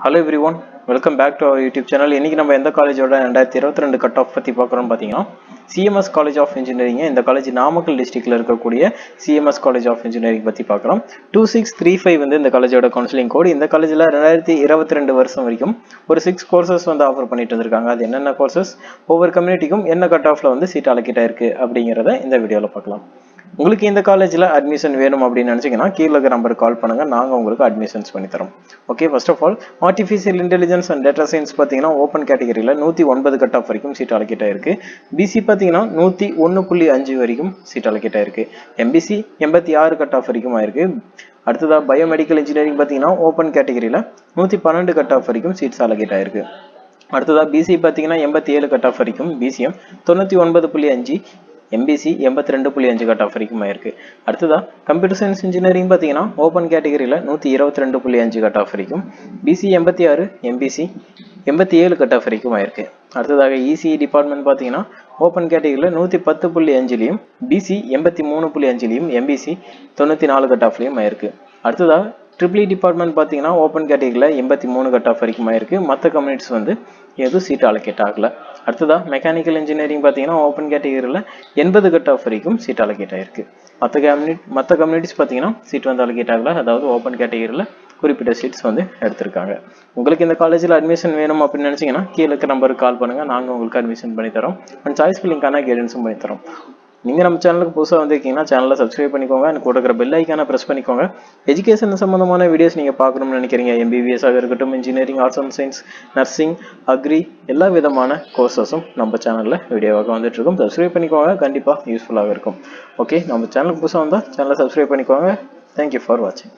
Hello everyone, welcome back to our YouTube channel. இன்னைக்கு நம்ம எந்த காலேஜோட 2022 கட் ஆஃப் பத்தி பார்க்குறோம்னு பார்த்தீங்கன்னா சிஎம்எஸ் காலேஜ் ஆஃப் இன்ஜினியரிங். இந்த காலேஜ் நாமக்கல் டிஸ்ட்ரிக்ட்ல இருக்கக்கூடிய சிஎம்எஸ் காலேஜ் ஆஃப் இன்ஜினியரிங் பத்தி பார்க்குறோம். 2635 வந்து இந்த காலேஜோட கவுன்சிலிங் கோட். இந்த காலேஜில் 2022 வருஷம் வரைக்கும் ஒரு 6 கோர்சஸ் வந்து ஆஃபர் பண்ணிட்டு இருந்திருக்காங்க. அது என்னென்ன கோர்சஸ், ஒவ்வொரு கம்யூனிட்டிக்கும் என்ன கட் ஆஃப்ல வந்து சீட் அலோகேட் ஆயிருக்கு அப்படிங்கிறத இந்த வீடியோவில் பார்க்கலாம். உங்களுக்கு இந்த காலேஜில் அட்மிஷன் வேணும் அப்படின்னு நினச்சிங்கன்னா கீழே இருக்கிற நம்பருக்கு கால் பண்ணுங்கள், நாங்கள் உங்களுக்கு அட்மிஷன்ஸ் பண்ணி தரோம். Okay, first of all artificial intelligence and data science பார்த்தீங்கன்னா ஓப்பன் கேட்டகரியில் 109 கட் ஆஃப் வரைக்கும் சீட் அலோகேட் ஆயிருக்கு. பிசி பார்த்தீங்கன்னா 101.5 வரைக்கும் சீட் அலோகேட் ஆயிருக்கு. எம்பிசி 86 கட் ஆஃப் வரைக்கும் ஆயிருக்கு. அடுத்ததாக பயோமெடிக்கல் இன்ஜினியரிங் பார்த்தீங்கன்னா ஓப்பன் கேட்டகரியில் 112 கட் ஆஃப் வரைக்கும் சீட்ஸ் அலோகேட் ஆயிருக்கு. அடுத்ததாக பிசி பார்த்தீங்கன்னா 87 கட் ஆஃப் வரைக்கும், பிசிஎம் 99.5, எம்பிசி 82.5 கட் ஆஃப் வரைக்கும் ஆயிருக்கு. அடுத்ததான் கம்ப்யூட்டர் சயின்ஸ் இன்ஜினியரிங் பார்த்தீங்கன்னா ஓப்பன் கேட்டகரியில் 122.5 கட் ஆஃப் வரைக்கும், பிசி 86, எம்பிசி 87 கட் ஆஃப் வரைக்கும் ஆயிருக்கு. அடுத்ததாக இசிஇ டிபார்ட்மெண்ட் பார்த்தீங்கன்னா ஓப்பன் கேட்டகரியில் 110.5லையும், பிசி 83.5லையும், எம்பிசி 94 கட் ஆஃப்லையும் ஆயிருக்கு. அடுத்ததாக ட்ரிபிள் டிபார்ட்மெண்ட் பார்த்தீங்கன்னா ஓப்பன் கேட்டகரியில் 83 கட் ஆஃப் வரைக்கும் ஆயிருக்கு. மற்ற கம்யூனிட்டிஸ் வந்து எதுவும் சீட் அலோகேட் ஆகலை. அடுத்ததாக மெக்கானிக்கல் இன்ஜினியரிங் பார்த்தீங்கன்னா ஓப்பன் கேட்டகரியில் 80 கட் ஆஃப் வரைக்கும் சீட் அலோகேட் ஆயிருக்கு. மற்ற கம்யூனிட்டிஸ் பார்த்தீங்கன்னா சீட் வந்து அலோகேட் ஆகலை, அதாவது ஓப்பன் கேட்டகரியில் குறிப்பிட்ட சீட்ஸ் வந்து எடுத்திருக்காங்க. உங்களுக்கு இந்த காலேஜில் அட்மிஷன் வேணும் அப்படின்னு நினச்சிங்கன்னா கீழே இருக்க நம்பருக்கு கால் பண்ணுங்கள், நாங்கள் உங்களுக்கு அட்மிஷன் பண்ணி தரோம். அண்ட் சாய்ஸ் ஃபில்லிங்கான கைடன்ஸும் பண்ணி தரோம். நீங்கள் நம்ம சேனலுக்கு புதுசாக வந்திருக்கீங்கன்னா சேனலை சப்ஸ்கிரைப் பண்ணிக்கோங்க, எனக்கு கூட இருக்கிற பெல் ஐக்கானை ப்ரெஸ் பண்ணிக்கோங்க. எஜுகேஷன் சம்மந்தமான வீடியோஸ் நீங்கள் பார்க்கணும்னு நினைக்கிறீங்க, எம்பிபிஎஸ்ஸாக இருக்கட்டும், engineering, arts and science, nursing, agri, எல்லா விதமான கோர்சஸும் நம்ம சேனலில் வீடியோவாக வந்துட்டு இருக்கும். சப்ஸ்கிரைப் பண்ணிக்கோங்க, கண்டிப்பாக யூஸ்ஃபுல்லாக இருக்கும். ஓகே, நம்ம சேனலுக்கு புதுசாக வந்தால் சேனலை சப்ஸ்கிரைப் பண்ணிக்கோங்க. தேங்க்யூ ஃபார் வாட்சிங்.